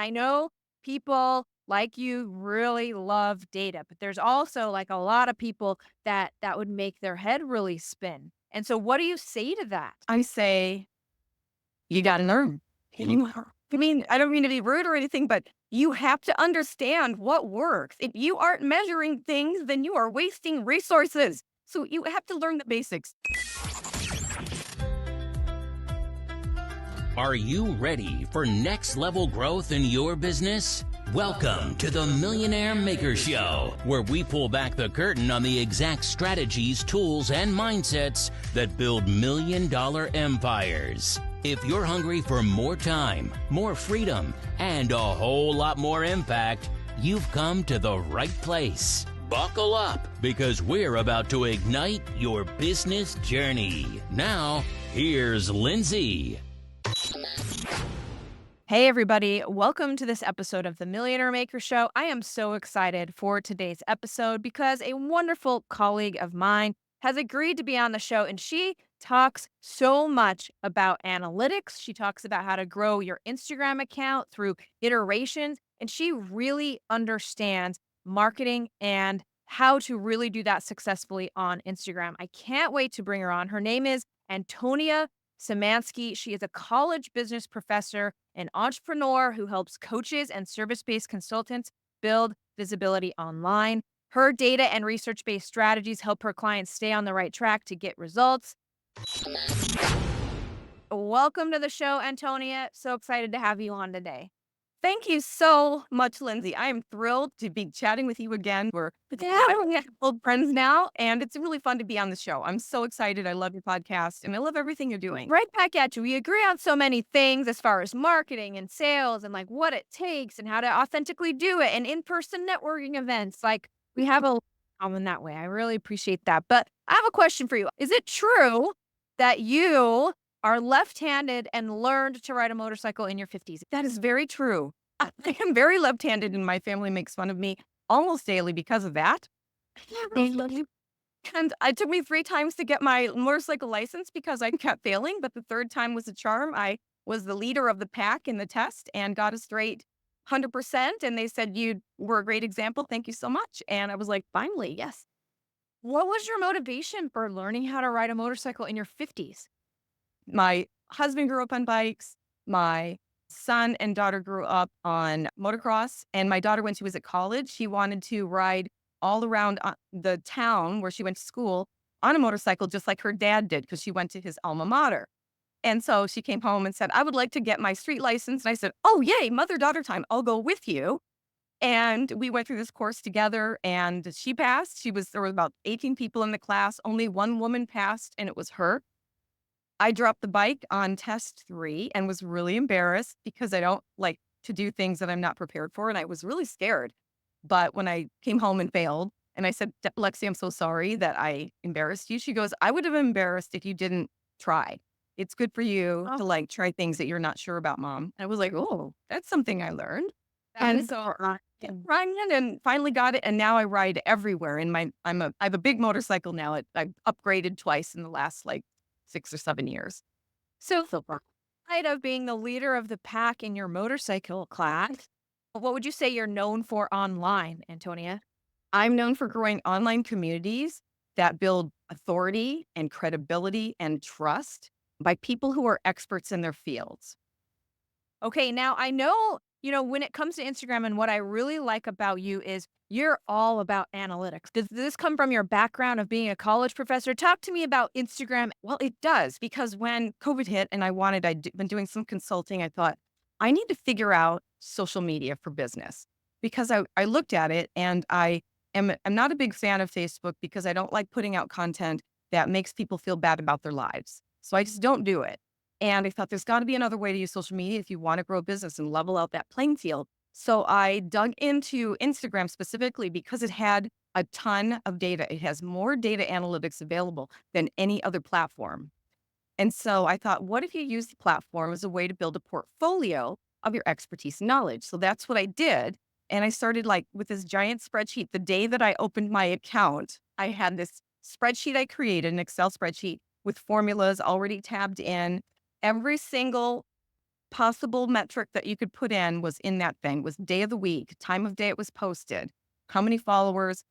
I know people like you really love data, but there's also like a lot of people that would make their head really spin. And so what do you say to that? I say, you got to learn. I mean, I don't mean to be rude or anything, but you have to understand what works. If you aren't measuring things, then you are wasting resources. So you have to learn the basics. Are you ready for next level growth in your business? Welcome to the Millionaire Maker Show, where we pull back the curtain on the exact strategies, tools, and mindsets that build million-dollar empires. If you're hungry for more time, more freedom, and a whole lot more impact, you've come to the right place. Buckle up, because we're about to ignite your business journey. Now, here's Lindsay. Hey, everybody. Welcome to this episode of the Millionaire Maker Show. I am so excited for today's episode because a wonderful colleague of mine has agreed to be on the show, and she talks so much about analytics. She talks about how to grow your Instagram account through iterations, and she really understands marketing and how to really do that successfully on Instagram. I can't wait to bring her on. Her name is Antonia Semanskee. She is a college business professor, an entrepreneur who helps coaches and service-based consultants build visibility online. Her data and research-based strategies help her clients stay on the right track to get results. Welcome to the show, Antonia. So excited to have you on today. Thank you so much, Lindsay. I am thrilled to be chatting with you again. We're old friends now, and it's really fun to be on the show. I'm so excited. I love your podcast, and I love everything you're doing. Right back at you. We agree on so many things as far as marketing and sales and like what it takes and how to authentically do it and in-person networking events. Like we have a lot in common that way. I really appreciate that. But I have a question for you. Is it true that you are left-handed and learned to ride a motorcycle in your 50s? That is very true. I am very left-handed, and my family makes fun of me almost daily because of that. And it took me 3 times to get my motorcycle license because I kept failing, but the 3rd time was a charm. I was the leader of the pack in the test and got a straight 100%, and they said, "You were a great example. Thank you so much." And I was like, "Finally, yes." What was your motivation for learning how to ride a motorcycle in your 50s? My husband grew up on bikes. My son and daughter grew up on motocross, and my daughter, when she was at college, she wanted to ride all around the town where she went to school on a motorcycle, just like her dad did, because she went to his alma mater. And so she came home and said, "I would like to get my street license." And I said, "Oh, yay, mother-daughter time. I'll go with you." And we went through this course together, and she passed. There were about 18 people in the class. Only one woman passed, and it was her. I dropped the bike on test 3 and was really embarrassed because I don't like to do things that I'm not prepared for, and I was really scared. But when I came home and failed, and I said, "Lexi, I'm so sorry that I embarrassed you." She goes, "I would have been embarrassed if you didn't try. It's good for you Oh, to, like, try things that you're not sure about, mom." And I was like, "Oh, that's something I learned." that And is so yeah. riding it and finally got it, and now I ride everywhere. And I have a big motorcycle now. I've upgraded twice in the last, like, 6 or 7 years. So, aside of being the leader of the pack in your motorcycle class, what would you say you're known for online, Antonia? I'm known for growing online communities that build authority and credibility and trust by people who are experts in their fields. Okay, now I know, when it comes to Instagram and what I really like about you is you're all about analytics. Does this come from your background of being a college professor? Talk to me about Instagram. Well, it does, because when COVID hit and been doing some consulting, I thought, I need to figure out social media for business, because I looked at it, and I'm not a big fan of Facebook because I don't like putting out content that makes people feel bad about their lives. So I just don't do it. And I thought there's got to be another way to use social media if you want to grow a business and level out that playing field. So I dug into Instagram specifically because it had a ton of data. It has more data analytics available than any other platform. And so I thought, what if you use the platform as a way to build a portfolio of your expertise and knowledge? So that's what I did. And I started, like, with this giant spreadsheet. The day that I opened my account, I had this spreadsheet I created, an Excel spreadsheet with formulas already tabbed in. Every single possible metric that you could put in was in that thing was day of the week, time of day it was posted, how many followers,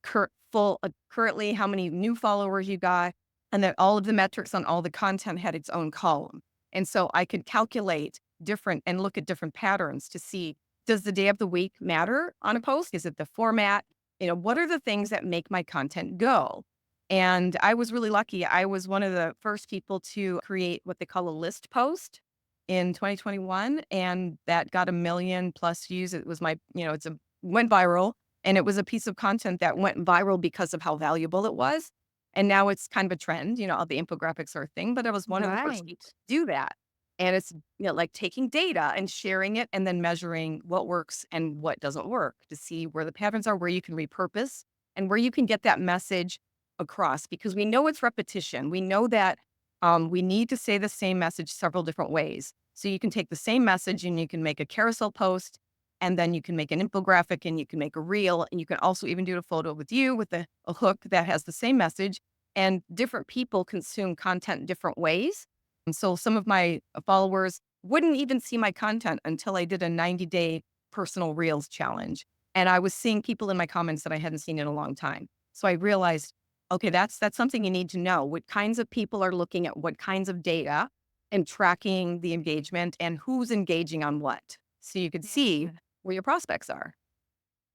currently how many new followers you got, and that all of the metrics on all the content had its own column. And so I could calculate different and look at different patterns to see, does the day of the week matter on a post? Is it the format? What are the things that make my content go? And I was really lucky. I was one of the first people to create what they call a list post in 2021, and that got 1 million+ views. It was went viral, and it was a piece of content that went viral because of how valuable it was. And now it's kind of a trend, all the infographics are a thing, but I was one of the first people Right. to do that. And it's, like taking data and sharing it and then measuring what works and what doesn't work to see where the patterns are, where you can repurpose and where you can get that message across, because we know it's repetition. We know that we need to say the same message several different ways. So you can take the same message and you can make a carousel post, and then you can make an infographic, and you can make a reel, and you can also even do a photo with you with a hook that has the same message. And different people consume content different ways. And so some of my followers wouldn't even see my content until I did a 90-day personal reels challenge. And I was seeing people in my comments that I hadn't seen in a long time. So I realized, okay, that's something you need to know. What kinds of people are looking at what kinds of data and tracking the engagement and who's engaging on what. So you could see where your prospects are.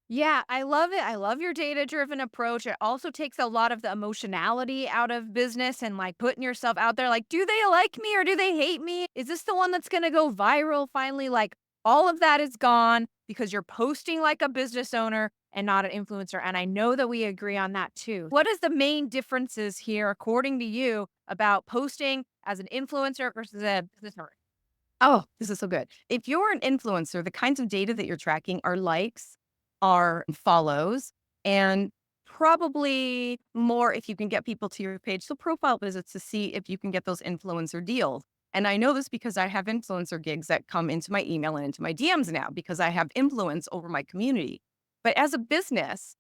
Yeah, I love it. I love your data-driven approach. It also takes a lot of the emotionality out of business and, like, putting yourself out there, like, "Do they like me or do they hate me? Is this the one that's gonna go viral finally?" Like, all of that is gone because you're posting like a business owner and not an influencer, and I know that we agree on that too. What is the main differences here, according to you, about posting as an influencer versus a business owner? Oh, this is so good. If you're an influencer, the kinds of data that you're tracking are likes, are follows, and probably more if you can get people to your page. So profile visits to see if you can get those influencer deals. And I know this because I have influencer gigs that come into my email and into my DMs now because I have influence over my community. But as a business,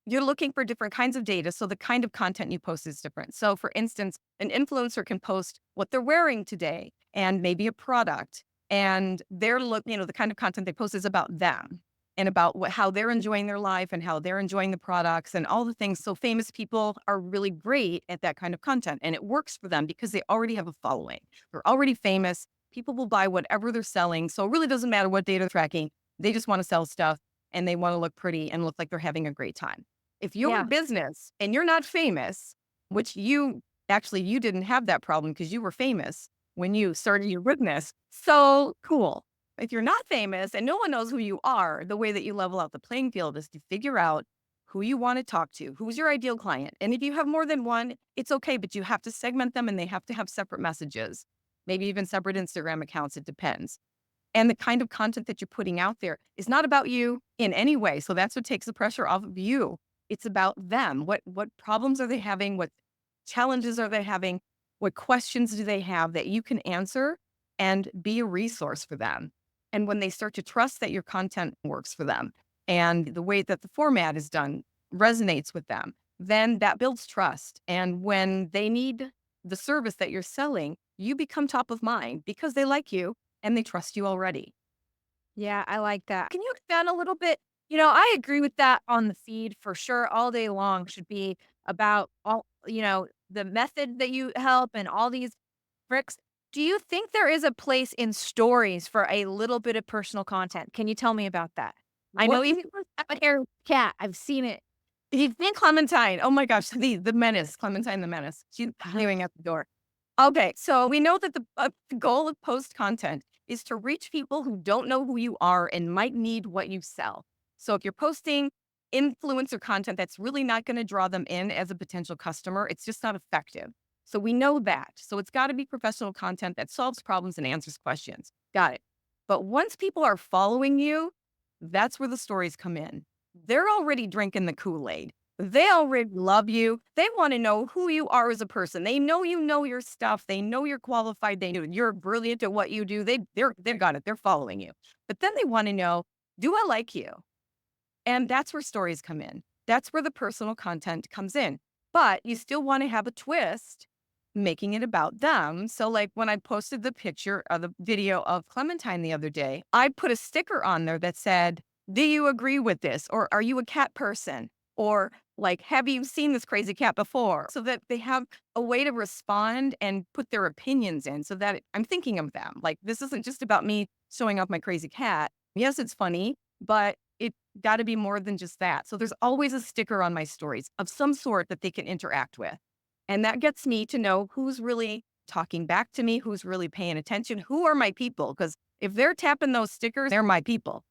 you're looking for different kinds of data. So the kind of content you post is different. So for instance, an influencer can post what they're wearing today and maybe a product. And the kind of content they post is about them and about how they're enjoying their life and how they're enjoying the products and all the things. So famous people are really great at that kind of content, and it works for them because they already have a following. They're already famous. People will buy whatever they're selling. So it really doesn't matter what data they're tracking. They just want to sell stuff, and they want to look pretty and look like they're having a great time. If you're a Yeah. business and you're not famous, which you didn't have that problem because you were famous when you started your business. So cool. If you're not famous and no one knows who you are, the way that you level out the playing field is to figure out who you want to talk to, who's your ideal client. And if you have more than one, it's okay, but you have to segment them and they have to have separate messages, maybe even separate Instagram accounts. It depends. And the kind of content that you're putting out there is not about you in any way. So that's what takes the pressure off of you. It's about them. What problems are they having? What challenges are they having? What questions do they have that you can answer and be a resource for them? And when they start to trust that your content works for them and the way that the format is done resonates with them, then that builds trust. And when they need the service that you're selling, you become top of mind because they like you and they trust you already. Yeah, I like that. Can you expand a little bit? I agree with that on the feed for sure. All day long should be about the method that you help and all these tricks. Do you think there is a place in stories for a little bit of personal content? Can you tell me about that? I What know even with a hair cat, I've seen it. you think Clementine? Oh my gosh, the menace, Clementine the menace. She's hanging at the door. Okay, so we know that the goal of post content is to reach people who don't know who you are and might need what you sell. So if you're posting influencer content that's really not going to draw them in as a potential customer, it's just not effective. So we know that. So it's got to be professional content that solves problems and answers questions. Got it. But once people are following you, that's where the stories come in. They're already drinking the Kool-Aid. They already love you. They want to know who you are as a person. They know you know your stuff. They know you're qualified. They know you're brilliant at what you do. They've got it. They're following you. But then they want to know, do I like you? And that's where stories come in. That's where the personal content comes in. But you still want to have a twist making it about them. So, like when I posted the picture of the video of Clementine the other day, I put a sticker on there that said, "Do you agree with this?" Or "Are you a cat person?" Or like, "Have you seen this crazy cat before?" So that they have a way to respond and put their opinions in so that I'm thinking of them. Like, this isn't just about me showing off my crazy cat. Yes, it's funny, but it got to be more than just that. So there's always a sticker on my stories of some sort that they can interact with. And that gets me to know who's really talking back to me, who's really paying attention, who are my people. Because if they're tapping those stickers, they're my people.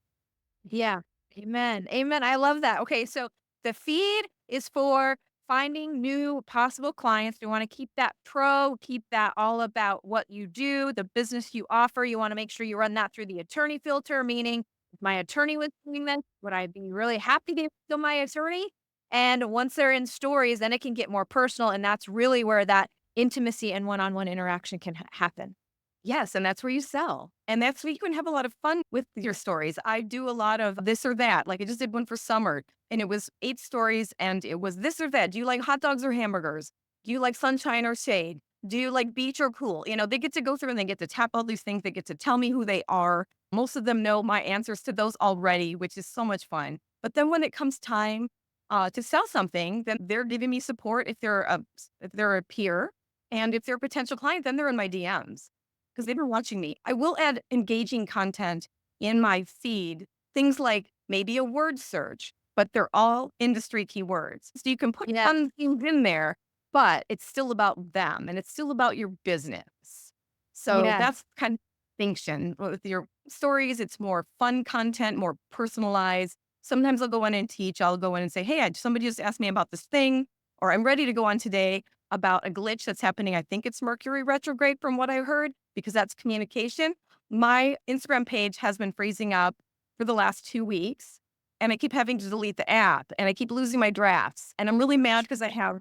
Yeah. Amen. Amen. I love that. Okay. So the feed is for finding new possible clients. You want to keep that pro, keep that all about what you do, the business you offer. You want to make sure you run that through the attorney filter, meaning if my attorney was doing this, would I be really happy to still my attorney? And once they're in stories, then it can get more personal. And that's really where that intimacy and one on one interaction can happen. Yes, and that's where you sell. And that's where you can have a lot of fun with your stories. I do a lot of this or that. Like I just did one for summer and it was 8 stories and it was this or that. Do you like hot dogs or hamburgers? Do you like sunshine or shade? Do you like beach or cool? They get to go through and they get to tap all these things. They get to tell me who they are. Most of them know my answers to those already, which is so much fun. But then when it comes time to sell something, then they're giving me support if they're a peer, and if they're a potential client, then they're in my DMs because they've been watching me. I will add engaging content in my feed, things like maybe a word search, but they're all industry keywords. So you can put Yeah. fun things in there, but it's still about them and it's still about your business. So Yeah. that's kind of distinction with your stories. It's more fun content, more personalized. Sometimes I'll go in and teach. I'll go in and say, "Hey, somebody just asked me about this thing," or "I'm ready to go on today about a glitch that's happening. I think it's Mercury retrograde from what I heard, because that's communication. My Instagram page has been freezing up for the last 2 weeks, and I keep having to delete the app, and I keep losing my drafts. And I'm really mad because I have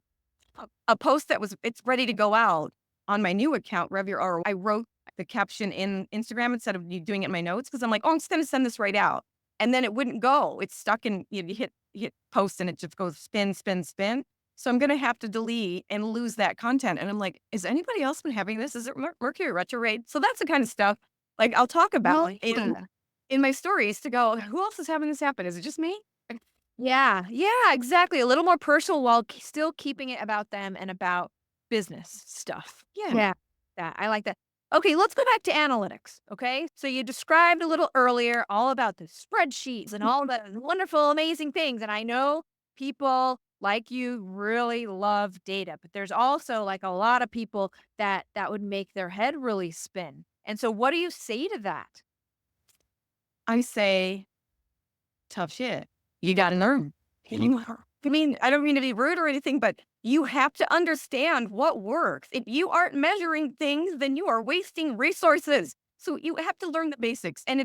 a post it's ready to go out on my new account, Rev I wrote the caption in Instagram instead of you doing it in my notes because I'm like, oh, I'm just going to send this right out. And then it wouldn't go. It's stuck in, you hit post and it just goes spin, spin, spin. So I'm going to have to delete and lose that content. And I'm like, is anybody else been having this? Is it Mercury retrograde? So that's the kind of stuff like I'll talk Well, about in my stories to go, who else is having this happen? Is it just me? yeah, yeah, exactly. A little more personal while still keeping it about them and about business stuff. Yeah. Yeah, that I like that. Okay, let's go back to analytics. Okay, so you described a little earlier all about the spreadsheets and all the wonderful, amazing things, and I know people like you really love data, but there's also like a lot of people that would make their head really spin. And so, what do you say to that? I say, tough shit. You got to learn. I mean, I don't mean to be rude or anything, but you have to understand what works. If you aren't measuring things, then you are wasting resources. So you have to learn the basics. And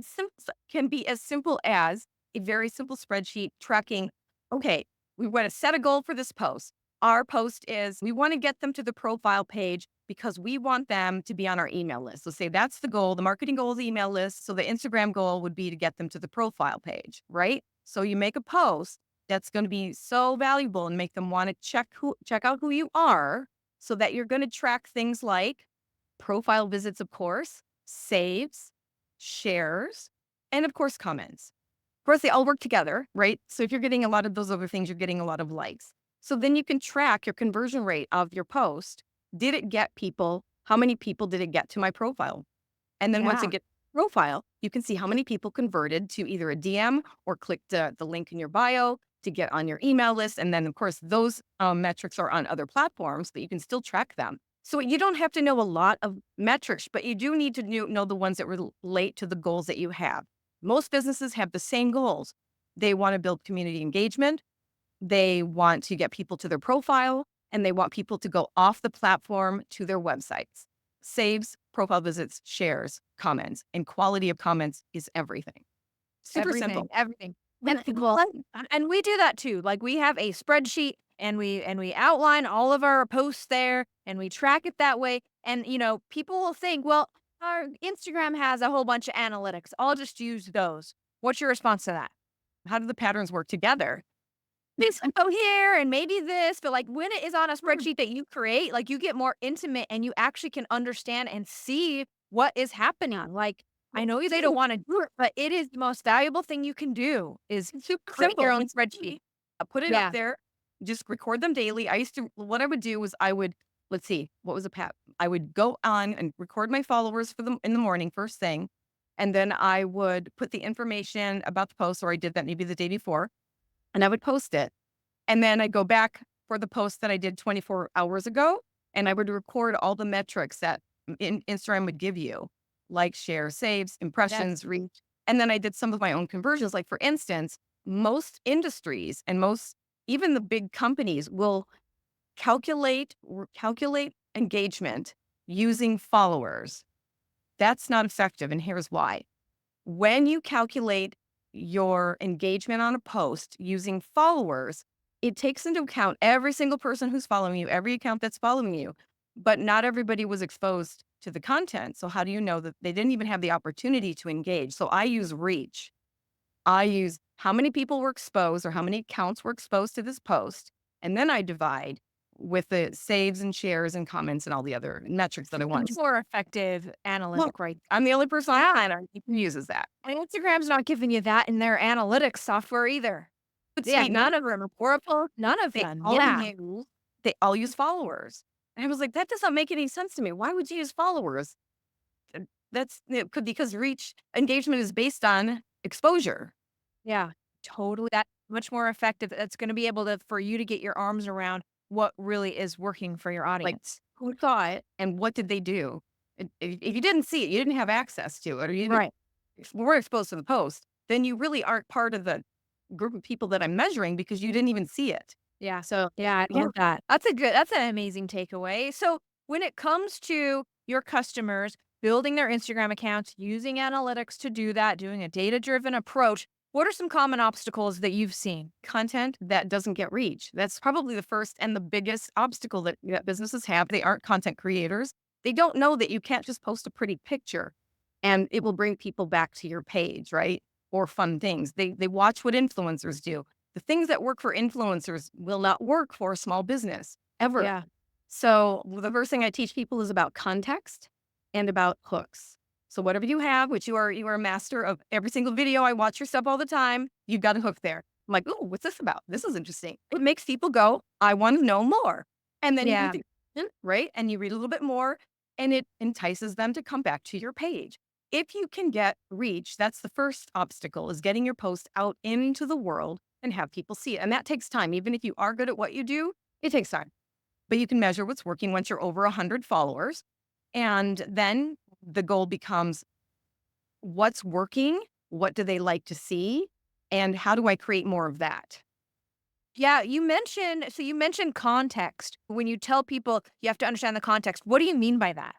can be as simple as a very simple spreadsheet tracking. Okay, we want to set a goal for this post. Our post is we want to get them to the profile page because we want them to be on our email list. So say that's the goal. The marketing goal is the email list. So the Instagram goal would be to get them to the profile page, right? So you make a post that's going to be so valuable and make them want to check out who you are, so that you're going to track things like profile visits, of course, saves, shares, and of course, comments. Of course, they all work together, right? So if you're getting a lot of those other things, you're getting a lot of likes. So then you can track your conversion rate of your post. Did it get people? How many people did it get to my profile? And then once Yeah. it gets profile, you can see how many people converted to either a DM or clicked the link in your bio to get on your email list. And then, of course, those metrics are on other platforms, but you can still track them. So you don't have to know a lot of metrics, but you do need to know the ones that relate to the goals that you have. Most businesses have the same goals. They want to build community engagement. They want to get people to their profile, and they want people to go off the platform to their websites. Saves, profile visits, shares, comments, and quality of comments is everything. Super Everything, simple. everything. And we do that too. Like we have a spreadsheet and we outline all of our posts there and we track it that way. And people will think, well, our Instagram has a whole bunch of analytics. I'll just use those. What's your response to that? How do the patterns work together? this info here and maybe this, but like when it is on a spreadsheet that you create, like you get more intimate and you actually can understand and see what is happening. Like I know they don't want to do it, but it is the most valuable thing you can do is It's super create your simple. own spreadsheet. I put it up Yeah. there, just record them daily. I used to, what I would do was I would, let's see, what was a pat? I would go on and record my followers for them in the morning, first thing. And then I would put the information about the post, or I did that maybe the day before, and I would post it. And then I'd go back for the post that I did 24 hours ago, and I would record all the metrics that Instagram would give you, like share, saves, That's impressions, reach. And then I did some of my own conversions. Like for instance, most industries and most, even the big companies will calculate engagement using followers. That's not effective. And here's why. When you calculate your engagement on a post using followers, it takes into account every single person who's following you, every account that's following you, but not everybody was exposed to the content. So how do you know that they didn't even have the opportunity to engage? So I use reach. I use how many people were exposed or how many accounts were exposed to this post. And then I divide with the saves and shares and comments and all the other metrics that I want. much more effective Well, analytic, right? I'm the only person on the planet who uses that. And Instagram's not giving you that in their analytics software either. It's Yeah, sweet. none of them. Oracle, none of They them. all Yeah. use they all use followers. And I was like, that doesn't make any sense to me. Why would you use followers? That's it could because reach engagement is based on exposure. Yeah, totally. That much more effective. That's going to be able to for you to get your arms around what really is working for your Like audience. who saw it and what did they do? If you didn't see it, you didn't have access to it, or you Right. were exposed to the post, then you really aren't part of the group of people that I'm measuring because you didn't even see it. Yeah. So Yeah, I yeah, love that. That's an amazing takeaway. So when it comes to your customers building their Instagram accounts, using analytics to do that, doing a data-driven approach, what are some common obstacles that you've seen? content that doesn't get reach. That's probably the first and the biggest obstacle that businesses have. They aren't content creators. They don't know that you can't just post a pretty picture and it will bring people back to your page, right? Or fun things. They watch what influencers do. The things that work for influencers will not work for a small business ever. Yeah. So the first thing I teach people is about context and about hooks. So whatever you have, which you are a master of every single video. I watch your stuff all the time. You've got a hook there. I'm like, oh, what's this about? This is interesting. It makes people go, I want to know more. And then you Yeah. read the right, and you read a little bit more, and it entices them to come back to your page. If you can get reach, that's the first obstacle is getting your post out into the world and have people see it. And that takes time. Even if you are good at what you do, it takes time. But you can measure what's working once you're over 100 followers. And then the goal becomes what's working? What do they like to see? And how do I create more of that? Yeah, you mentioned context. When you tell people you have to understand the context, what do you mean by that?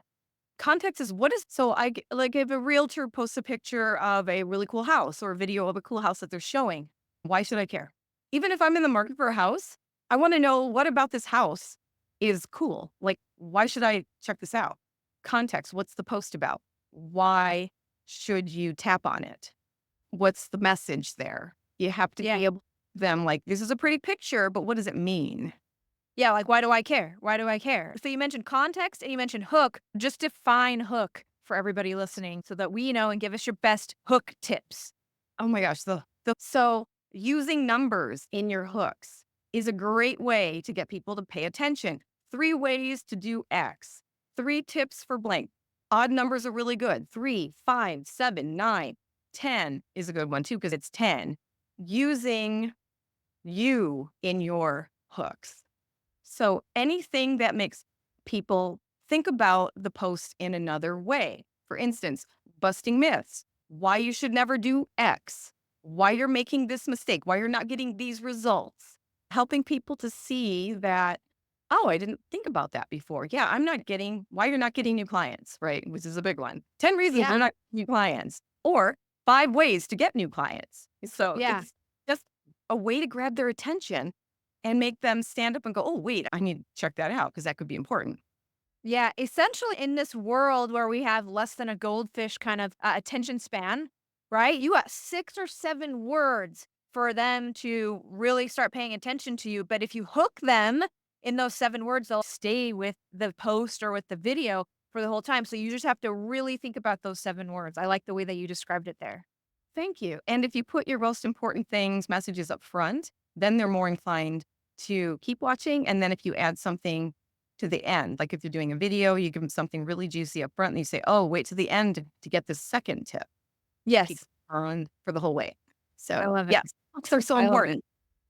Context is what is so like if a realtor posts a picture of a really cool house or a video of a cool house that they're showing, why should I care? Even if I'm in the market for a house, I want to know what about this house is cool. Like, why should I check this out? Context, what's the post about? Why should you tap on it? What's the message there? You have to Yeah. be able them like this is a pretty picture, but what does it mean? Yeah, like why do I care? Why do I care? So you mentioned context and you mentioned hook. Just define hook for everybody listening so that we know and give us your best hook tips. Oh my gosh, the so using numbers in your hooks is a great way to get people to pay attention. 3 ways to do X. 3 tips for blank. Odd numbers are really good. 3, 5, 7, 9, 10 is a good one too because it's 10. Using you in your hooks. So anything that makes people think about the post in another way. For instance, busting myths, why you should never do X, why you're making this mistake, why you're not getting these results. Helping people to see that, oh, I didn't think about that before. Yeah, I'm not getting why you're not getting new clients, right? Which is a big one. 10 reasons Yeah. you're not getting new clients, or 5 ways to get new clients. So Yeah. it's just a way to grab their attention and make them stand up and go, oh, wait, I need to check that out because that could be important. Yeah. Essentially, in this world where we have less than a goldfish kind of attention span, right? You got 6 or 7 words for them to really start paying attention to you. But if you hook them in those 7 words, they'll stay with the post or with the video for the whole time. So you just have to really think about those 7 words. I like the way that you described it there. Thank you. And if you put your most important things, messages up front, then they're more inclined to keep watching. And then if you add something to the end, like if you're doing a video, you give them something really juicy up front and you say, oh, wait to the end to get the second tip. Keep Yes, on for the whole way. I So love it. yes, books are so I love it.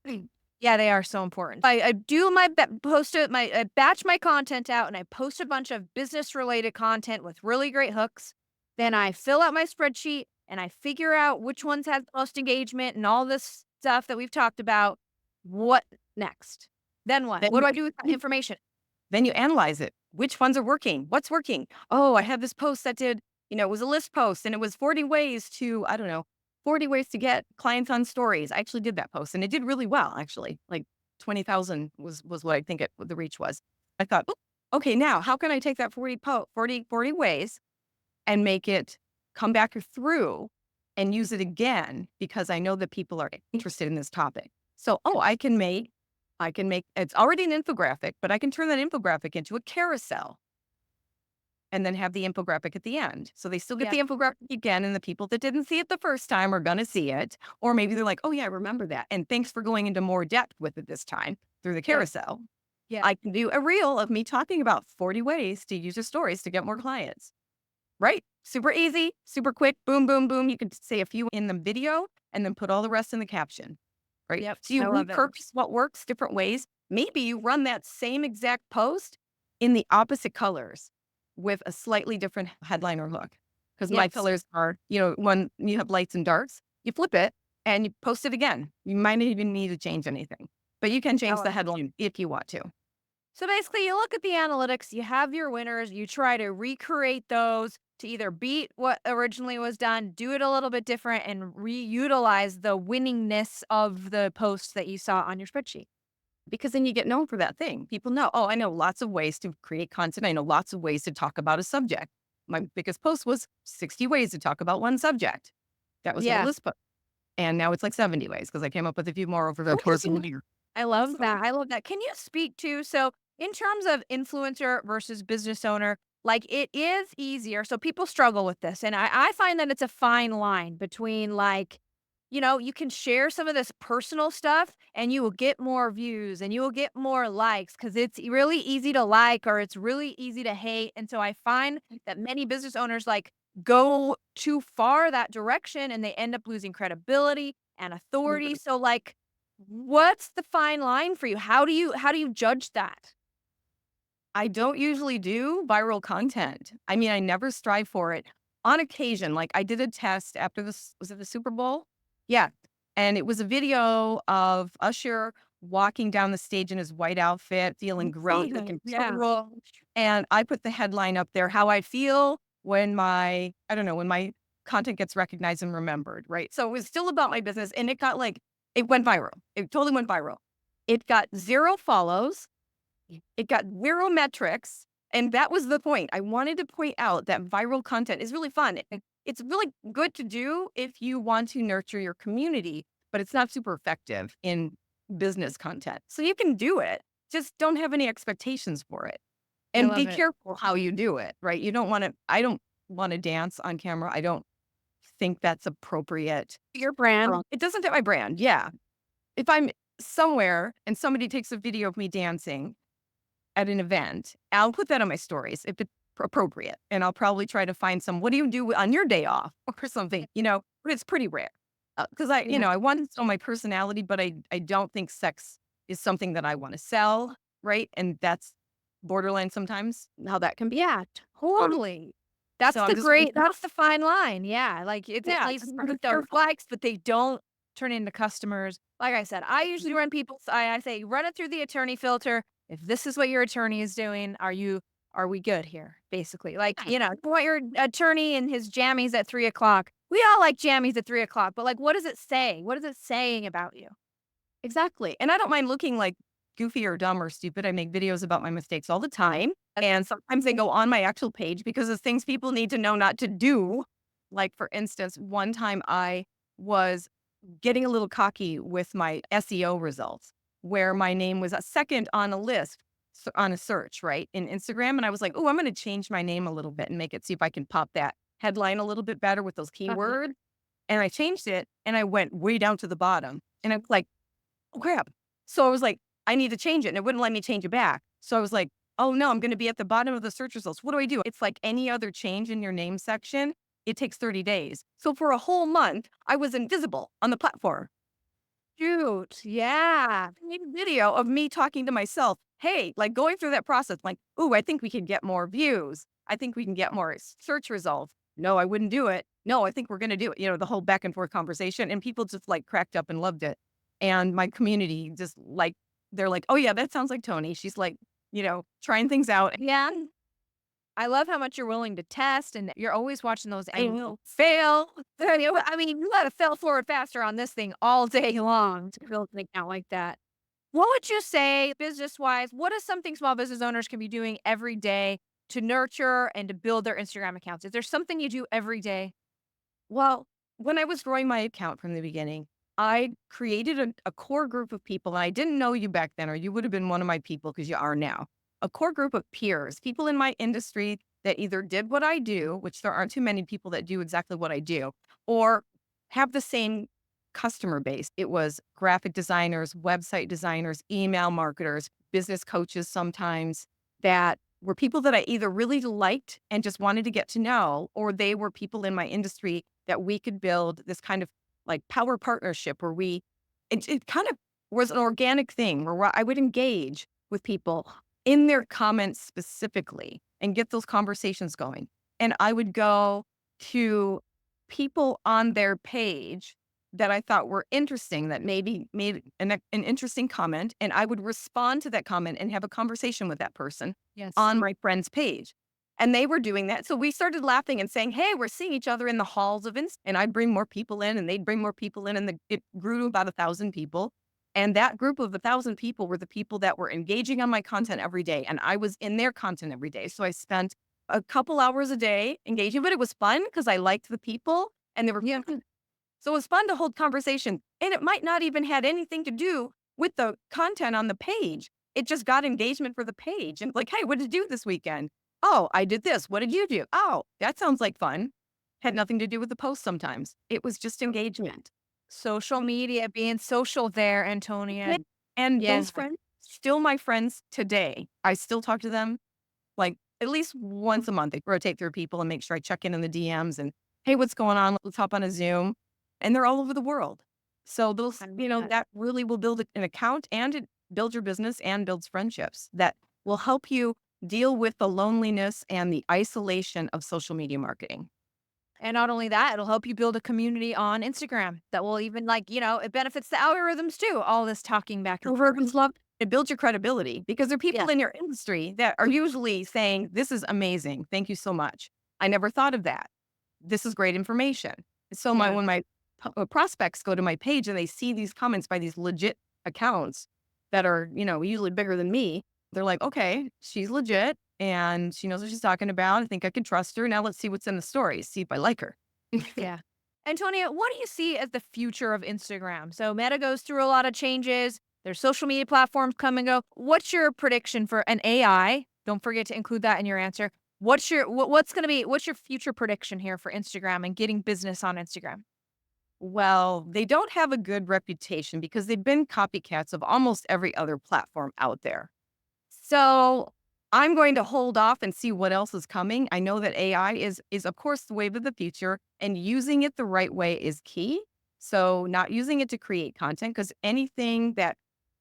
important. Yeah, they are so important. I do my post it my I batch my content out and I post a bunch of business related content with really great hooks. Then I fill out my spreadsheet and I figure out which ones have the most engagement and all this stuff that we've talked about. What next? Then what? Then What you do I do with that information? Then you analyze it. Which ones are working? What's working? Oh, I had this post that did, it was a list post and it was 40 ways to, I don't know, 40 ways to get clients on stories. I actually did that post and it did really well, actually. Like 20,000 was what I think the reach was. I thought, "Oh, okay, now how can I take that 40 ways and make it come back through and use it again because I know that people are interested in this topic. So, I can make it's already an infographic, but I can turn that infographic into a carousel and then have the infographic at the end. So they still get Yeah. the infographic again, and the people that didn't see it the first time are going to see it. Or maybe they're like, oh, yeah, I remember that. And thanks for going into more depth with it this time through the Yeah. carousel. Yeah. I can do a reel of me talking about 40 ways to use your stories to get more clients. Right? Super easy, super quick, boom, boom, boom. You can say a few in the video and then put all the rest in the caption. Right? Yep. So you I love it. repurpose what works different ways. Maybe you run that same exact post in the opposite colors with a slightly different headline or hook. Because my Yes. colors are, when you have lights and darks, you flip it and you post it again. You might not even need to change anything, but you can change love the it. headline if you want to. So basically, you look at the analytics, you have your winners, you try to recreate those to either beat what originally was done, do it a little bit different, and reutilize the winningness of the post that you saw on your spreadsheet. Because then you get known for that thing. People know, oh, I know lots of ways to create content. I know lots of ways to talk about a subject. My biggest post was 60 ways to talk about one subject. That was my Yeah, list post. And now it's like 70 ways because I came up with a few more over the course of the year. I love So that. I love that. Can you speak to, so in terms of influencer versus business owner, like it is easier. So people struggle with this. And I find that it's a fine line between like, you can share some of this personal stuff and you will get more views and you will get more likes because it's really easy to like or it's really easy to hate. And so I find that many business owners like go too far that direction and they end up losing credibility and authority. So like, what's the fine line for you? How do you judge that? I don't usually do viral content. I mean, I never strive for it. On occasion, like I did a test after this, was it the Super Bowl? Yeah. And it was a video of Usher walking down the stage in his white outfit, feeling great, looking Yeah. cool. And I put the headline up there, how I feel when I don't know, when my content gets recognized and remembered, right? So it was still about my business and it went viral. It totally went viral. It got 0 follows. It got 0 metrics, and that was the point. I wanted to point out that viral content is really fun. It's really good to do if you want to nurture your community, but it's not super effective in business content. So you can do it, just don't have any expectations for it. I And love be it. careful how you do it, right? I don't want to dance on camera. I don't think that's appropriate. Your brand. It doesn't fit my brand. Yeah. If I'm somewhere and somebody takes a video of me dancing, at an event, I'll put that on my stories if it's appropriate. And I'll probably try to find what do you do on your day off or something, but it's pretty rare. Because Yeah. I want to show my personality, but I don't think sex is something that I want to sell. Right. And that's borderline sometimes how that can be. Yeah, totally. That's So I'm the just, that's the fine line. Yeah, like it's yeah, like just be the careful. likes, but they don't turn into customers. Like I said, I usually run people's. I say run it through the attorney filter. If this is what your attorney is doing, are we good here? Basically, like you want your attorney and his jammies at 3 o'clock. We all like jammies at 3 o'clock, but like, what does it say? What is it saying about you? Exactly. And I don't mind looking like goofy or dumb or stupid. I make videos about my mistakes all the time. And sometimes they go on my actual page because of things people need to know not to do. Like, for instance, one time I was getting a little cocky with my SEO results, where my name was a second on a list, on a search, right, in Instagram. And I was like, oh, I'm going to change my name a little bit and make it, see if I can pop that headline a little bit better with those Uh-huh. keywords. And I changed it and I went way down to the bottom. And I was like, oh, crap. So I was like, I need to change it. And it wouldn't let me change it back. So I was like, oh no, I'm going to be at the bottom of the search results. What do I do? It's like any other change in your name section. It takes 30 days. So for a whole month, I was invisible on the platform. Shoot. Yeah. I made a video of me talking to myself. Hey, like going through that process, like, ooh, I think we can get more views. I think we can get more search results. No, I wouldn't do it. No, I think we're going to do it. The whole back and forth conversation. And people just like cracked up and loved it. And my community just like, they're like, oh, yeah, that sounds like Tony. She's like, trying things out. Yeah. I love how much you're willing to test and you're always watching those I and will. fail. I mean, you gotta fail forward faster on this thing all day long to build an account like that. What would you say, business wise, what is something small business owners can be doing every day to nurture and to build their Instagram accounts? Is there something you do every day? Well, when I was growing my account from the beginning, I created a core group of people. And I didn't know you back then, or you would have been one of my people because you are now. A core group of peers, people in my industry that either did what I do, which there aren't too many people that do exactly what I do, or have the same customer base. It was graphic designers, website designers, email marketers, business coaches sometimes, that were people that I either really liked and just wanted to get to know, or they were people in my industry that we could build this kind of like power partnership where it kind of was an organic thing where I would engage with people in their comments specifically and get those conversations going. And I would go to people on their page that I thought were interesting, that maybe made an interesting comment, and I would respond to that comment and have a conversation with that person Yes. on my friend's page. And they were doing that. So we started laughing and saying, hey, we're seeing each other in the halls of And I'd bring more people in and they'd bring more people in. And it grew to about 1,000 people. And that group of 1,000 people were the people that were engaging on my content every day. And I was in their content every day. So I spent a couple hours a day engaging, but it was fun because I liked the people and they were Yeah. so it was fun to hold conversation, and it might not even had anything to do with the content on the page. It just got engagement for the page and like, hey, what did you do this weekend? Oh, I did this. What did you do? Oh, that sounds like fun. Had nothing to do with the post sometimes. It was just engagement. Social media, being social there, Antonia. Yeah. And Yeah. those friends, still my friends today. I still talk to them like at least once a month. I rotate through people and make sure I check in the DMs and, hey, what's going on? Let's hop on a Zoom. And they're all over the world. So those, I love that. that really will build an account, and it builds your business and builds friendships that will help you deal with the loneliness and the isolation of social media marketing. And not only that, it'll help you build a community on Instagram that will even it benefits the algorithms too. All this talking back and forth. Algorithms love it, builds your credibility because there are Yeah. people in your industry that are usually saying, this is amazing. Thank you so much. I never thought of that. This is great information. So Yeah. when my prospects go to my page and they see these comments by these legit accounts that are, usually bigger than me, they're like, okay, she's legit and she knows what she's talking about. I think I can trust her. Now let's see what's in the story, see if I like her. Yeah. Antonia, what do you see as the future of Instagram? So Meta goes through a lot of changes. There's social media platforms come and go. What's your prediction for an AI? Don't forget to include that in your answer. What's your future prediction here for Instagram and getting business on Instagram? Well, they don't have a good reputation because they've been copycats of almost every other platform out there. So I'm going to hold off and see what else is coming. I know that AI is of course the wave of the future, and using it the right way is key. So not using it to create content, because anything that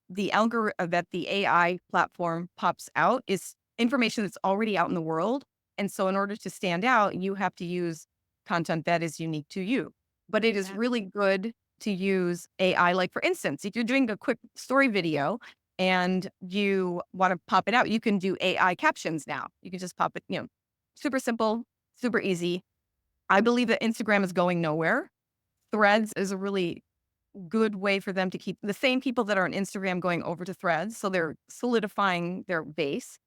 the algorithm that the AI platform pops out is information that's already out in the world. And so in order to stand out, you have to use content that is unique to you. But it is Yeah. really good to use AI. Like for instance, if you're doing a quick story video and you want to pop it out, you can do AI captions now. You can just pop it, super simple, super easy. I believe that Instagram is going nowhere. Threads is a really good way for them to keep the same people that are on Instagram going over to Threads. So they're solidifying their base.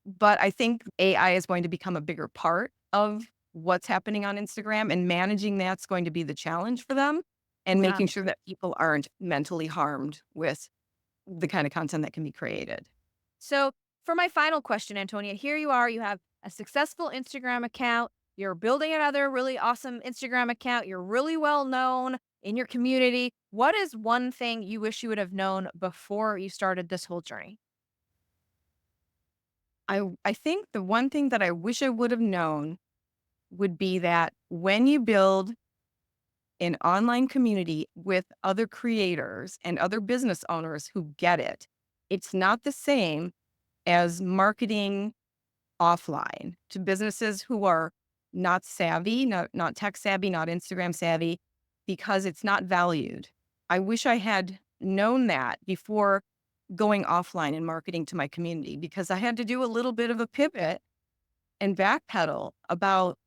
But I think AI is going to become a bigger part of what's happening on Instagram, and managing that's going to be the challenge for them. and Yeah. making sure that people aren't mentally harmed with the kind of content that can be created. So, for my final question, Antonia, here you are. You have a successful Instagram account. You're building another really awesome Instagram account. You're really well known in your community. What is one thing you wish you would have known before you started this whole journey? I think the one thing that I wish I would have known would be that when you build an online community with other creators and other business owners who get it, it's not the same as marketing offline to businesses who are not savvy, not tech savvy, not Instagram savvy, because it's not valued. I wish I had known that before going offline and marketing to my community, because I had to do a little bit of a pivot and backpedal about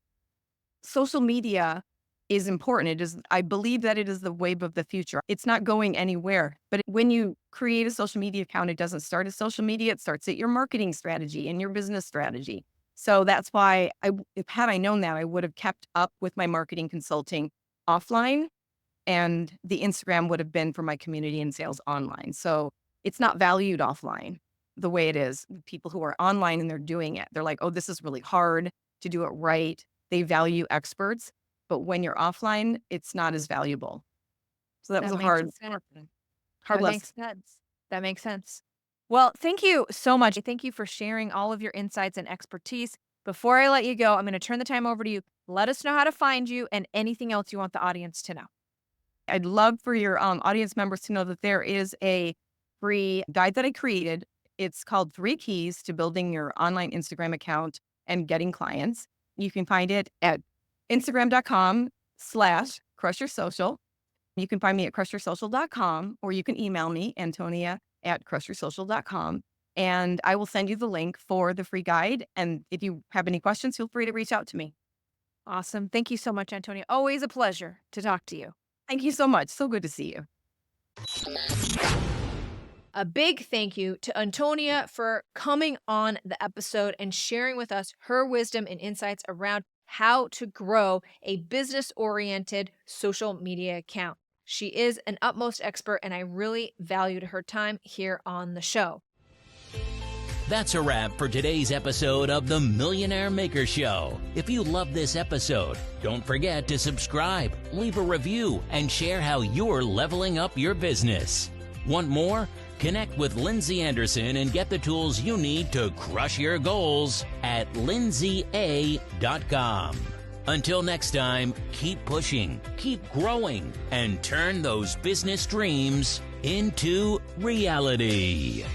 social media is important. I believe that it is the wave of the future. It's not going anywhere. But when you create a social media account, it doesn't start as social media. It starts at your marketing strategy and your business strategy. So that's why if had I known that, I would have kept up with my marketing consulting offline, and the Instagram would have been for my community and sales online. So it's not valued offline the way it is. People who are online and they're doing it, they're like, oh, this is really hard to do it right. They value experts. But when you're offline, it's not as valuable. So that was That a makes hard, sense. hard That lesson. makes sense. That makes sense. Well, thank you so much. Thank you for sharing all of your insights and expertise. Before I let you go, I'm going to turn the time over to you. Let us know how to find you and anything else you want the audience to know. I'd love for your audience members to know that there is a free guide that I created. It's called 3 Keys to Building Your Online Instagram Account and Getting Clients. You can find it at Instagram.com/crush your social. You can find me at crushyoursocial.com, or you can email me, Antonia@crushyoursocial.com, and I will send you the link for the free guide. And if you have any questions, feel free to reach out to me. Awesome. Thank you so much, Antonia. Always a pleasure to talk to you. Thank you so much. So good to see you. A big thank you to Antonia for coming on the episode and sharing with us her wisdom and insights around how to grow a business-oriented social media account. She is an utmost expert, and I really valued her time here on the show. That's a wrap for today's episode of The Millionaire Maker Show. If you love this episode, don't forget to subscribe, leave a review, and share how you're leveling up your business. Want more? Connect with Lindsay Anderson and get the tools you need to crush your goals at lindsaya.com. Until next time, keep pushing, keep growing, and turn those business dreams into reality.